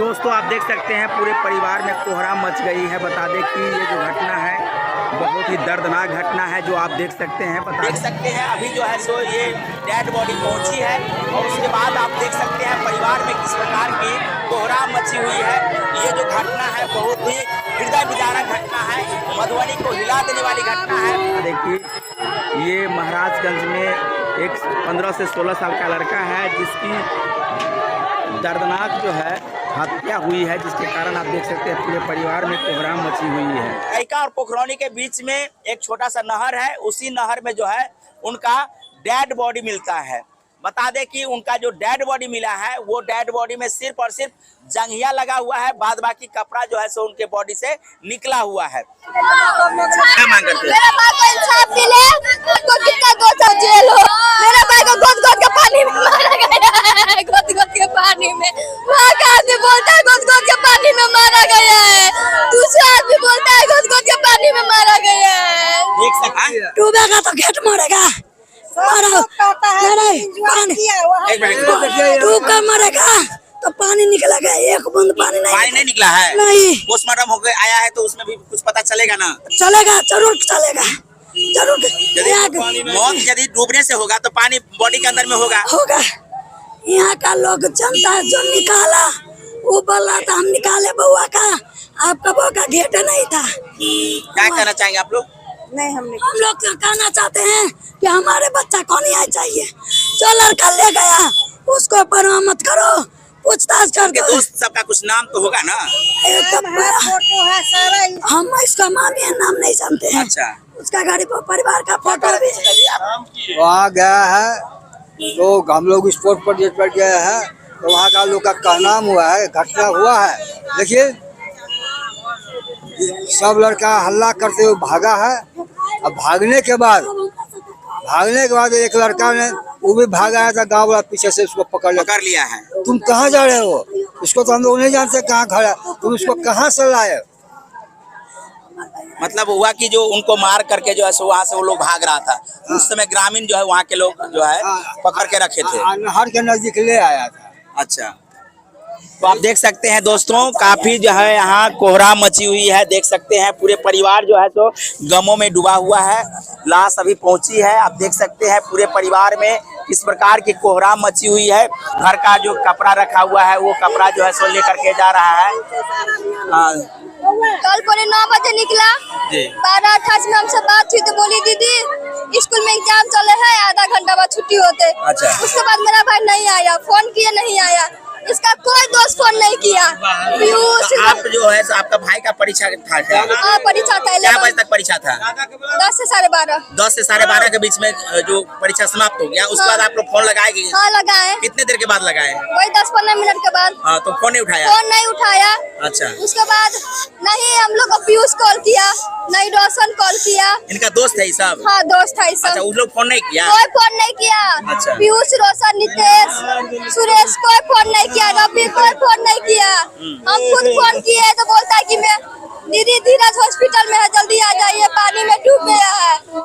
दोस्तों आप देख सकते हैं पूरे परिवार में कोहराम मच गई है। बता दें कि ये जो घटना है बहुत ही दर्दनाक घटना है जो आप देख सकते हैं। देख सकते हैं अभी जो है सो ये डेड बॉडी पहुंची है और उसके बाद आप देख सकते हैं परिवार में किस प्रकार की कोहराम मची हुई है। ये जो घटना है बहुत ही हृदय विदारक घटना है, मधुबनी को हिला देने वाली घटना है। देखिए ये महाराजगंज में एक 15 से 16 साल का लड़का है जिसकी दर्दनाक जो है हत्या हुई है, जिसके कारण आप देख सकते हैं पूरे परिवार में कोहराम मची हुई है। कैका और पोखरौनी के बीच में एक छोटा सा नहर है, उसी नहर में जो है उनका डेड बॉडी मिलता है। बता दें कि उनका जो डेड बॉडी मिला है वो डेड बॉडी में सिर्फ और सिर्फ जंघिया लगा हुआ है, बाद बाकी कपड़ा जो है सो उनके बॉडी से निकला हुआ है। क्या मांग करते हैं? मेरा भाई को इंसाफ मिले, उसको कितना 2 साल जेल हो। मेरा भाई को गोद-गोद के पानी में मारा गया है, गोद-गोद के पानी में। वहाँ का आदमी बोलता है गोद-गोद के पानी में मारा गया है, दूसरा आदमी बोलता है गोद-गोद के पानी में मारा गया है। देख सकते हैं डूबेगा तो घेट मरेगा, डूब कर मरेगा तो पानी निकलेगा, एक बूंद पानी नहीं निकला है। नहीं पोस्टमार्टम होकर आया है तो उसमें भी कुछ पता चलेगा ना? चलेगा, जरूर चलेगा, जरूर। मौत यदि डूबने से होगा तो पानी बॉडी के अंदर में होगा। यहाँ का लोग जनता जो निकाला वो बोल रहा था हम निकाले बउआ का, आपका बउआ का घेट नहीं था। क्या कहना चाहेंगे आप लोग? नहीं हम लोग तो कहना चाहते हैं कि हमारे बच्चा को नहीं चाहिए, जो लड़का ले गया उसको परवाह मत करो, पूछताछ कर दो। दोस्त सबका कुछ नाम तो होगा ना? फोटो है सारा, हम इसका मामी नाम नहीं जानते हैं। अच्छा, उसका गाड़ी पर परिवार का फोटो भी वहाँ गया है तो हम लोग स्पोर्ट पर जेट पर गए हैं तो वहाँ का लोग का कहना हुआ है, घटना हुआ है। देखिए सब लड़का हल्ला करते हुए भागा है। अब भागने के बाद एक लड़का ने वो भी भागा है तो गाँव वाला पीछे से उसको पकड़ लिया है। तुम कहाँ जा रहे हो? उसको तो हम लोग नहीं जानते कहाँ खड़ा, तुम उसको कहाँ से लाए? मतलब हुआ कि जो उनको मार करके जो है सो वहाँ से वो लोग भाग रहा था। उस समय ग्रामीण जो है वहाँ के लोग जो है पकड़ के रखे थे, नहर के नजदीक ले आया था। अच्छा, तो आप देख सकते हैं दोस्तों काफी जो है यहाँ कोहराम मची हुई है। देख सकते हैं पूरे परिवार जो है तो गमों में डूबा हुआ है। लाश अभी पहुंची है। आप देख सकते हैं पूरे परिवार में इस प्रकार की कोहराम मची हुई है। घर का जो कपड़ा रखा हुआ है वो कपड़ा जो है सो लेकर के जा रहा है। कल पौने 9 बजे निकला, 12:28 में हमसे बात हुई तो बोली दीदी स्कूल में एग्जाम चले हैं, आधा घंटा बाद छुट्टी होते। अच्छा। उसके बाद मेरा भाई नहीं आया, फोन किए नहीं आया, इसका कोई दोस्त फोन नहीं किया। तो आप जो है आपका भाई का परीक्षा था क्या? हाँ परीक्षा था। क्या बजे तक परीक्षा था? 10 से 12:30। 10 से 12:30 के बीच में जो परीक्षा समाप्त हो गया उसके बाद आप लोग फोन लगाएगी? हाँ लगाए। कितने देर के बाद लगाए? वही 10-15 मिनट के बाद। हाँ, तो फोन नहीं उठाया? फोन नहीं उठाया। अच्छा, उसके बाद नहीं हम लोग को पीयूष कॉल किया, नहीं रोशन कॉल किया। इनका दोस्त है ये सब? हाँ दोस्त है सब। अच्छा, उन लोग फोन नहीं किया? कोई फोन नहीं किया। अच्छा। पीयूष, रोशन, नितेश, सुरेश कोई फोन नहीं किया, रवि कोई फोन नहीं किया। हम खुद फोन किए तो बोलता है कि मैं दीदी धीरज हॉस्पिटल में है, जल्दी आ जाइए, पानी में डूब गए